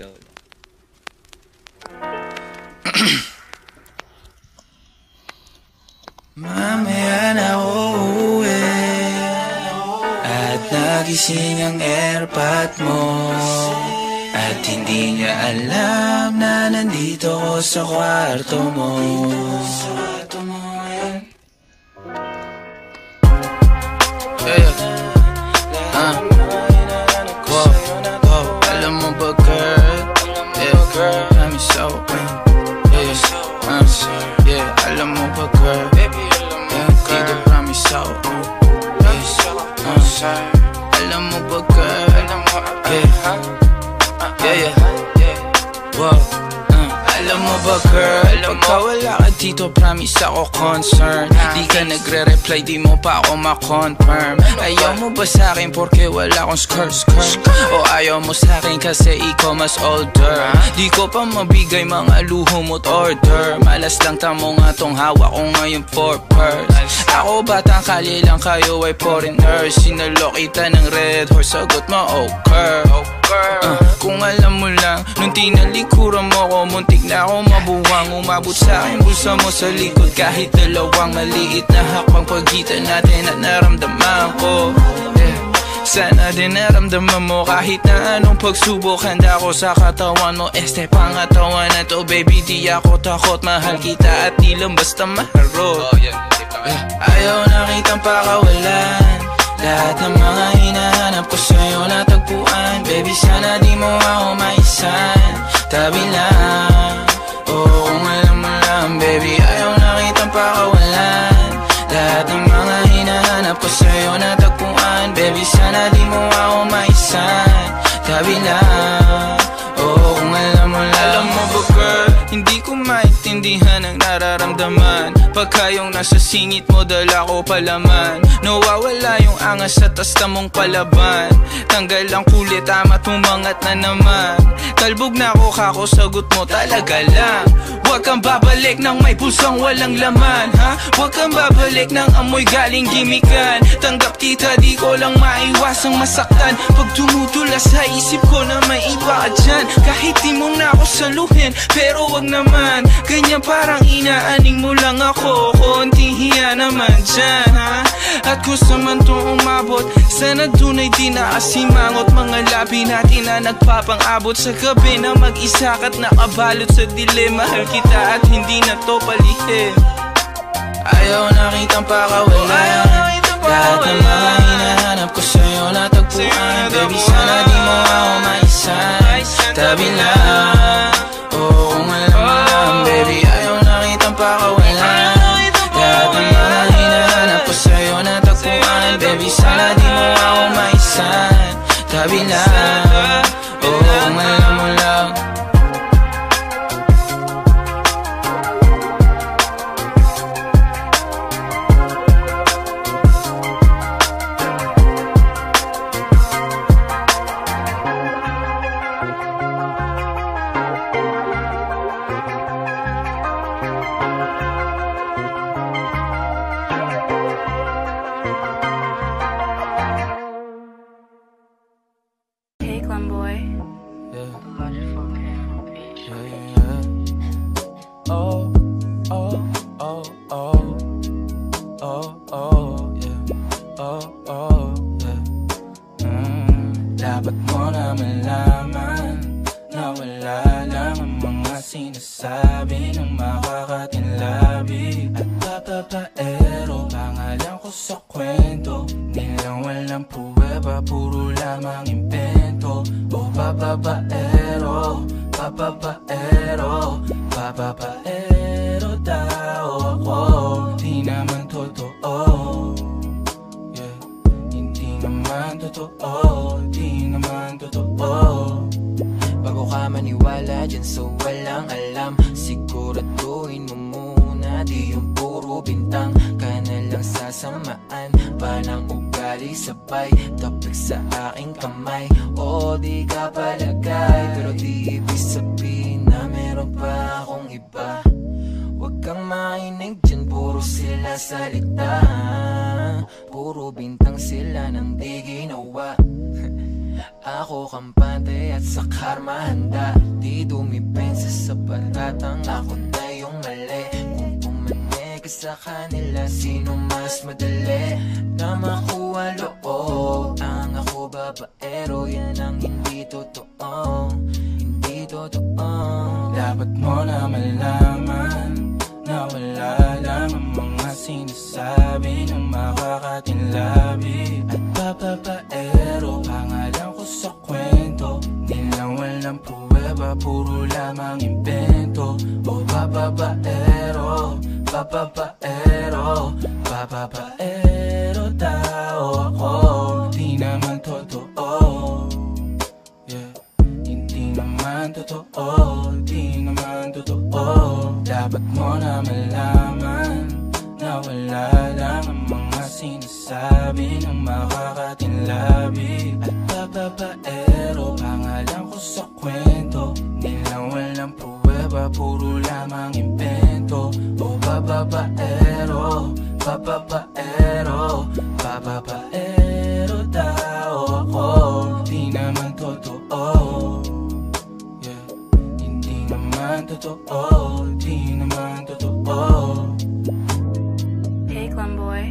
Ikaw. Mamaya na uuwi at nagising ang airpot mo, at hindi niya alam na nandito ko sa kwarto mo. Alam mo ba girl, I'm so alam mo ba girl, dito promise ako. Alam mo ba girl, alam mo ba girl, pagka wala ka dito promise ako concern. Di ka nagre-reply, di mo pa ako ma-confirm. Ayaw mo ba sa'kin porque wala akong skirt? O ayaw mo sa'kin kasi ikaw mas older? Di ko pa mabigay mga luho mo't order. Malas lang tamo nga tong hawak ko ngayon for purse. Ako batang kali lang, kayo ay foreigners. Sinalo kita ng red horse, sagot mo okay. Kung alam mo lang, nung tinalikuran mo ko, muntik na ako mabuwang. Umabot sa'kin bulsa mo sa likod, kahit dalawang maliit na hakbang pagitan natin at naramdaman ko. Sana din naramdaman mo kahit na anong pagsubok. Handa ko sa katawan mo, este pangatawan na to. Baby di ako takot, mahal kita at di lang basta maharot. Ayaw na kitang pakawalan, lahat ng mga hinahanap ko sa'yo natagpuan. Baby sana di mo ako maisan, tabi lang. Oo kung alam mo lang baby, ayaw na kitang pakawalan, lahat ng mga hinahanap ko sa'yo natagpuan. Baby sana di mo ako maisan, tabi lang. Oo kung alam mo lang. Alam mo ba girl, hindi ko maintindihan ang nararamdaman pagka yung nasa singit mo dala ko palaman. Nawawala yung angas sa tasta mong palaban. Tanggal ang kulit, amat umangat na naman. Talbog na ako kako, sagot mo talaga lang. Huwag kang babalik nang may pusang walang laman, ha? Huwag kang babalik nang amoy galing gimikan. Tanggap kita, di ko lang maiwasang masaktan. Pag tumutula sa isip ko na may iba ka dyan, kahit di mo na ako saluhin, pero wag naman ganyan, parang inaaning mo lang ako. Konting hiya naman dyan, ha? At gusto man to umabot, sana dunay di naasimangot. Mga labi natin na nagpapang-abot sa gabi na mag-isa ka't nakabalot sa dilim. Mahal kita at hindi na to palihim. Ayaw na kitang pakawalan, lahat ng mga hinahanap ko sa'yo natagpuan. Baby sana di mo ako maisan, tabi lang. Oo kung alam mo lang baby, ayaw na kitang pakawalan, lahat ng mga hinahanap ko sa'yo natagpuan. Baby sana di mo ako maisan, tabi lang. Oo kung alam mo lang. Dapat mo na malaman na wala lang ang mga sinasabi ng makakatinlabi at papapaero. Pangalan ko sa kwento, nilang walang pruweba, puro lamang invento. O papapaero, papapaero, papapaero daw ako. Di naman totoo, hindi naman totoo, di naman totoo. Bago ka maniwala dyan sa walang alam, siguraduhin mo muna di yung puro bintang. Ka na lang sasamaan pa ng ugali sabay tapik sa aking kamay. O di ka palagay, pero di ibig sabihin na meron pa akong iba. Huwag kang mainig dyan, puro sila salita, puro bintang sila nang di ginawa. Ako kampante at sa karma handa. Di dumipensa sa patatang ako na yung mali. Kung pumane ka sa kanila, sino mas madali na makuha loob? Ang ako babaero, yan ang hindi totoo. Hindi totoo. Dapat mo na malaman na wala lang ang mga sinasabi ng makakatinlabi. At babaero, pangalan ko sa kwento. Di lang walang pruweba, puro lamang invento. O babaero, babaero, babaero tao ako. Di naman totoo, yeah. Hindi naman totoo, di naman totoo. Dapat mo na malaman na wala lang ang mga sinasabi ng makakatinlabi. At babaero, pangalan ko sa kwento. Di lang walang pruweba, puro lamang invento. O babaero, babaero, babaero tao ako. Di naman totoo, yeah. Hindi naman totoo, di naman totoo. Hey, Clem boy.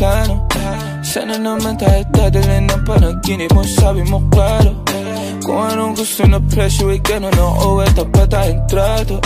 Plano. Sana naman tayo dadalhin ng panaginip mo, sabi mo klaro. Kung anong gusto na presyo ay ganun o tapat tayong trato.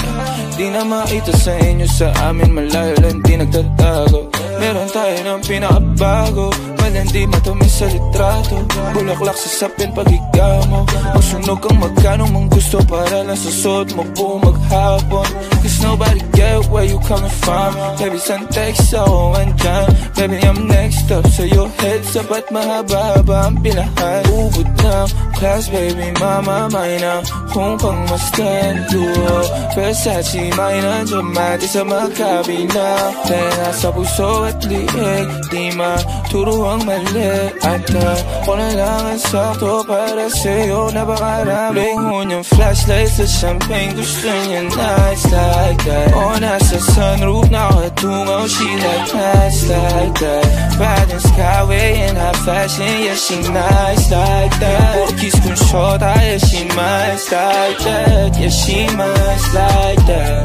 Di na makita sa inyo, sa amin malayo lang di nagtatago. Meron tayo ng pinakabago, malandi matamis sa litrato. Bulaklak sa sapin pag ikaw mo, magsunog kang magkano mang gusto para lang sa suot mo buong maghapon. Cause nobody get where you coming from. Baby, send text ako andyan. Baby, I'm next up sa your head. Sapat mahaba-haba ang pinahan. Ubod ng class, baby, mama, may na kung pangmastan duo. Versace, may na dramatic sa magkabina. Pena sa puso at liig, di maturo ang mali. At ako na lang ang sakto para sa'yo. Napakarami ngun yung flashlight sa champagne. Gusto niya nights like that. O nasa sunroof nakatungaw, she like nights like that. Bad in skyway in high fashion, yeah she nice like that. Porkis kung shota, yeah she nice like that. Yeah she nice like that.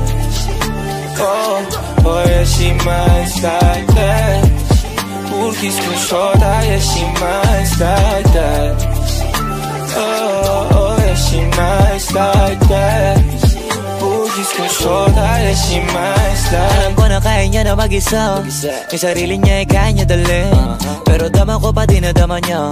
Oh, oh yeah she nice like that. Porkis kung shota, yeah she nice like that. Oh, oh yeah she nice like that. Porkis kung shota, yeah she nice like that. Alam ko na kaya niya na mag-isa. Yung sarili niya ay kaya niya dalhin. Pero dama ko pa din na dama niya.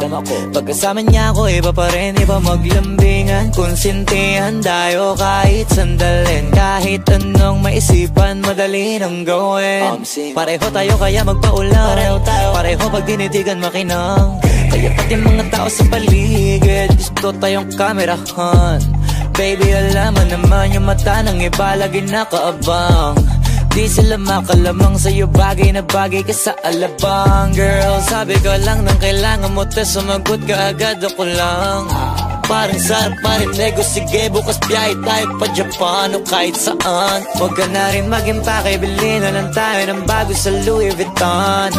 Pagkasama niya ako iba pa rin, iba maglambingan. Konsintihan tayo kahit sandalin. Kahit anong maisipan, madali nang gawin. Pareho tayo kaya magpaulan. Pareho pag dinitigan makinang. Kaya pati mga tao sa paligid gusto tayong kamerahan. Baby, alam mo naman yung mata ng iba lagi nakaabang. Di sila makalamang sa'yo, bagay na bagay ka sa alabang. Girl, sabi ko lang nang kailangan mo, tas sumagot ka agad, ako lang. Parang sarap marinego, sige bukas biyahe tayo pa Japan o kahit saan. Huwag ka na rin mag-impake, bilhin na lang tayo ng bago sa Louis Vuitton.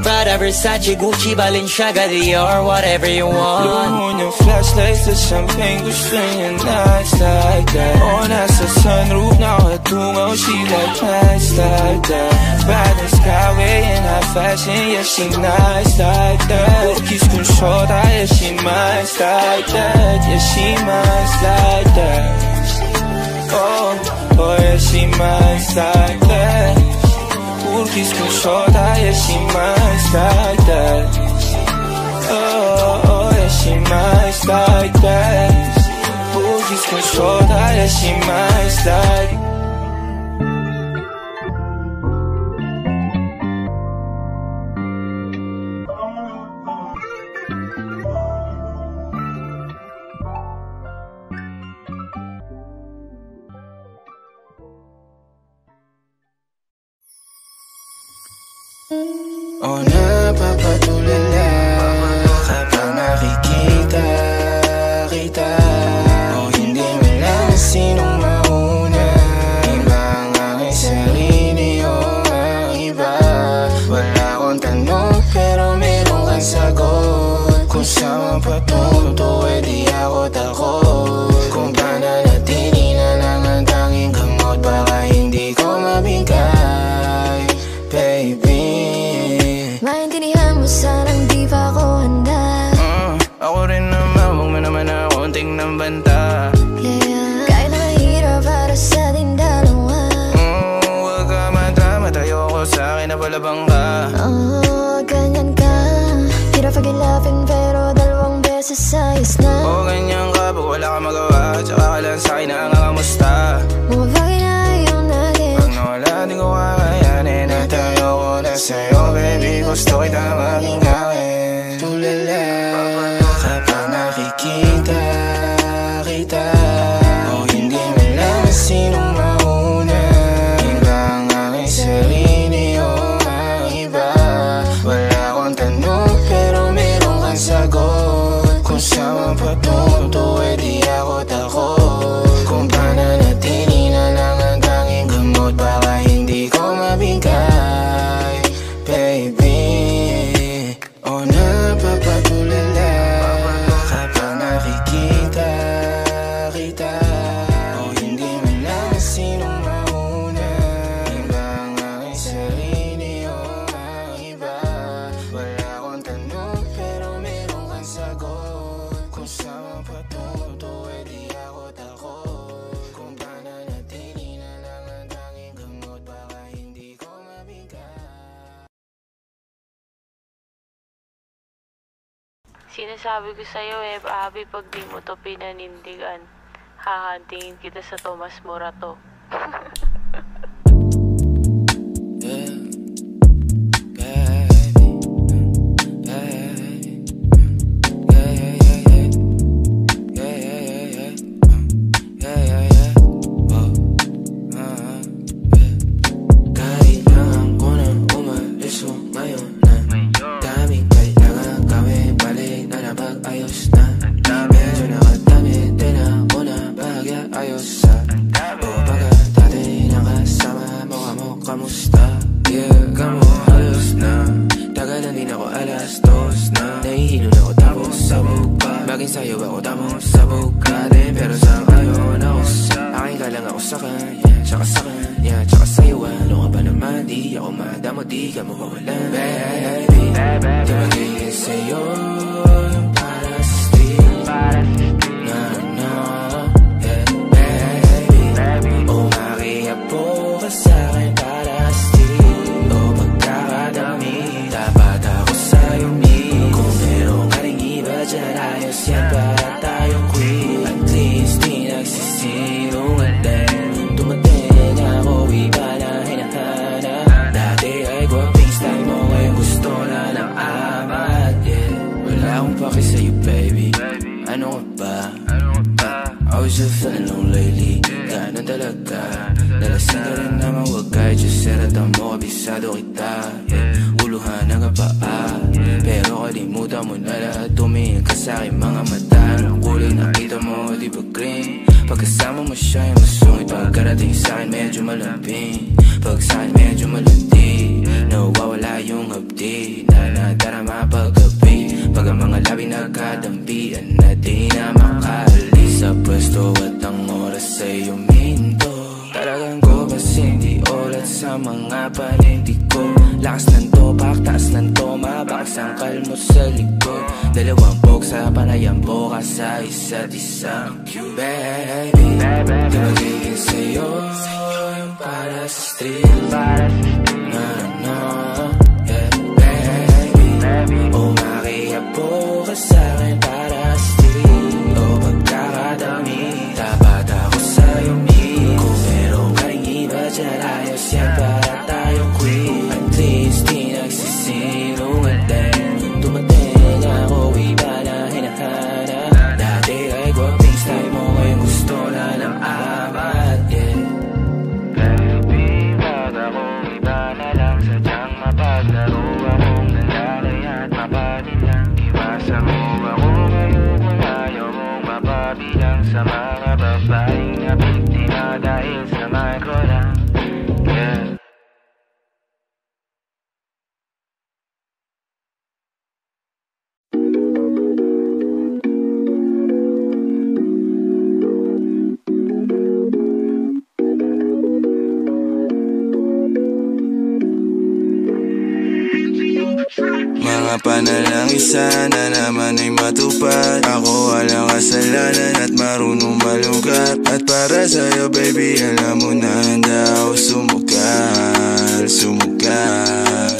Prada, Versace, Gucci, Balenciaga, Dior, whatever you want. Luhon yung flashlight sa champagne, gusto niya nice like that. O nasa sunroof nakatungaw, she like nice like that. Bad in skyway in high fashion, yeah she nice like that. Porkis kung shota, yeah she nice like that. Yeah, she nice like that. Oh, oh yeah, she nice like that. Porkis kung shota, yeah, she nice like that. Oh, oh yeah, she nice like that. Porkis kung shota, yeah, she nice like. kasama patuto, di ako takot. Kung pananatili na lang ang tanging gamot, baka hindi ko mabigay, baby. Maintindihan mo sanang di pa ako handa. Ako rin naman, huwag mo naman na konting ng banta. Yeah, kahit na mahirap para sa ating dalawa. Huwag ka matama, tayo ko sa akin na palabang ka. Ganyan ka. Hirap pag-ilapin pero dalawang beses ayos na. Ganyan ka, pag wala ka magawa, tsaka ka lang sa'kin na nangangamusta. Mga bagay na ayaw natin, pag nawala, di ko kakayanin. At tayo ko na sa'yo, baby, gusto kita maging gawin. Tulala kapag nakikita kita, hindi malaman sinong mauna. Iba ang aking sarili o ang iba. Wala akong tanong pero meron kang sagot. Kung saan patuto, di ako takot. Kung pananatili na lang ang tanging gamot, baka hindi ko mabigay, baby. Napapatulala kapag nakikita kita, hindi man lang sinong mauna. Iba ang aking sarili o ang iba. Wala akong tanong pero meron kang sagot. Kung saan patuto, di ako takot. Kung pananatili na lang ang tanging gamot, baka hindi ko mabigay. Sinasabi ko sa'yo Abby, pag di mo to pinanindigan, hahantingin kita sa Tomas Morato. Kailangan ko nang umalis ngayon na. Daming kailangan gawin, balik na napag-ayos na. Medyo nakadami din ako na bahagya, ayos sa baga dati nakasama mo, kamo kamusta? Yeah, kamo halos na. Tagal na din ako, alas 2 na. Nahihilo na ako tapos sabog pa. Bagay sa'yo ako tapos sabog ka din. Pero sa ngayon ako sa akin ka lang ako sa kanya, tsaka sa kanya, tsaka sa'yo. Ano ka ba naman, di ako madamo, di ka mawawalan. Baby, di magiging sa'yo yung para sa street. No, yeah, baby. Umakiapo ka sa'kin para sa street. O pagkakadami, dapat ako sa'yo meet. Kung meron ka rin iba dyan, ayos yan para tayong queen. At least di nagsisinungaling. Dumating ako, iba na hinahanap. Dati ay gwaping style mo, ngayon gusto na ng amat, yeah. Wala akong paki sa'yo, baby. Ano ka ba? I was just feeling low lately. Ganun talaga. Nalasing ka rin naman, wag kahit just seratan mo, kabisado kita, yeah. Uluhan ang kapaa, pero kalimutan mo na lahat. Tumingin ka sa'kin mga mata. Anong kulay nakita mo, di ba green? Pagkasama mo siya yung masungit. Pagkarating sa'kin medyo malambing. Pag sa'kin medyo malandi, nawawala yung hapdi na nadarama paggabi. Pag ang mga labi nagkadampian na di na makaalis sa pwesto at ang oras ay uminto. Talagang ko kasing di ulat sa mga panindig ko. Lakas ng topak, taas ng toma, bakas ang kalmot sa likod. Dalawang box sa panayambo ka sa isa't isa. Baby, di magiging sa'yo yung para sa street. No, yeah, baby. Umakiapo ka sa'kin para sa street. O pagkakadami, dapat ako sa'yo meet. Kung meron ka rin iba dyan, ayos yan para tayong queen. At least di nagsisinungaling. Dumating ako, iba na hinahanap. Dati ay gwaping style mo, ngayon gusto na ng amat, yeah. Baby, wag akong iba na lang. Sadyang mapaglaro akong lalaki at mapanilang. Iwasan mo ako ngayon kung ayaw mong mapabilang sa mga babaeng na biktima dahil sa micro lang, yeah. Mga panalangin sana naman ay matupad. Ako walang kasalanan at marunong malugat. At para sa'yo baby alam mo na handa ako sumugal, sumugal.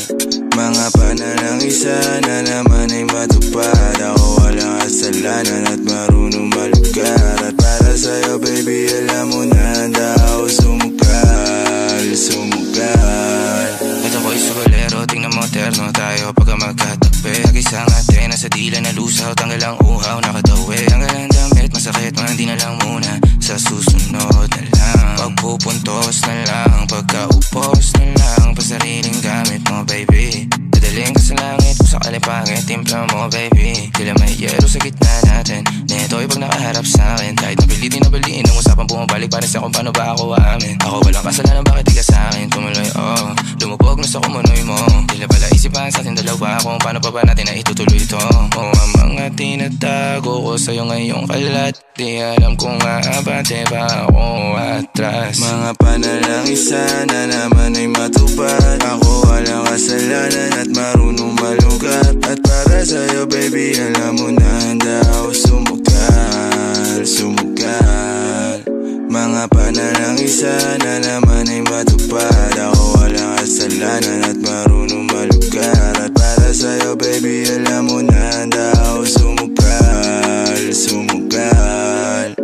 Mga panalangin sana naman ay matupad. Ako walang kasalanan at marunong malugat. At para sa'yo baby alam mo na handa ako sumugal, sumugal. At ako'y sugalero, tingnan mo terno tayo pagka magkatabi. Nag-isang ate, nasa dila na lusaw, tanggal ang uhaw, nakatawi. Tanggal ang damit, masakit, hindi na lang muna. Sa susunod na lang, pagpupuntos na lang, pagkaupos na lang, pasariling gamit mo baby. Dadaling ka sa langit, sa kalipangit, timpla mo baby. Tila may yelo sa gitna natin, neto'y pag nakaharap sa'kin. Kahit napilitin na baliin, ang usapang bumabalik para sa kung paano ba ako aamin. Ako walang kasalanan, bakit di ka sa'kin tumuloy, oh. Lumubog na sa kumunoy mo, tila pala isipan sa ating dalawa kung paano pa ba natin na itutuloy ito. Oh, ang mga tinatago ko sa'yo ngayong kalat, di alam kung aabante pa ako atras. Mga panalangin sana naman ay matupad. Ako walang kasalanan at marunong malugat. At para sa'yo baby alam mo na handa ako sumugal, sumugal. Mga panalangin sana naman ay matupad. Ako walang kasalanan at marunong malugat. At para sa'yo baby alam mo na handa ako sumugal, sumugal.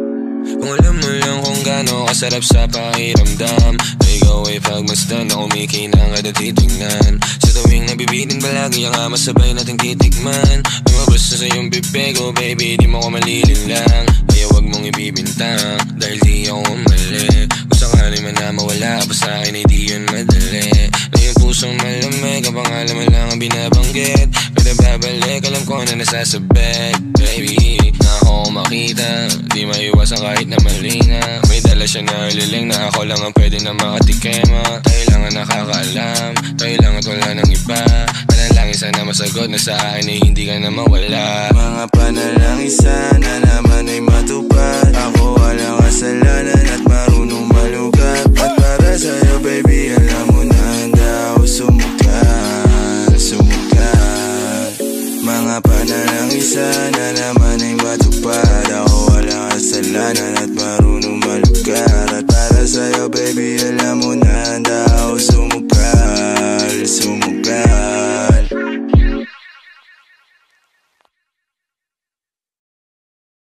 Kung alam mo lang kung gaano kasarap sa pakiramdam na ikaw ay pagmasdan na kumikinang at titignan. Sa tuwing nabibitin palagi ang masabay nating titikman. Lumabas na sa iyong bibig, oh baby di mo ko malilinlang. Kaya wag mong ibibintang dahil di ako mali. Kung sakali man na mawala pa sa akin ay di yun madali. Na yung pusong malamig, ang pangalan mo lang ang binabanggit. Pero babalik, alam ko na nasasabit. Baby, na ako makita, di maiwasan kahit na mali na. May dala siya na ililing na ako lang ang pwede na makatikema. Tayo lang ang nakakaalam, tayo lang at wala ng iba. Panalangin sana masagot na sa akin ay hindi ka na mawala. Mga panalangin sana naman ay matupad. Ako walang kasalanan at marunong malugat. At para sa'yo baby alam mo na handa ako sumugal, sumugal. Mga panalangin sana naman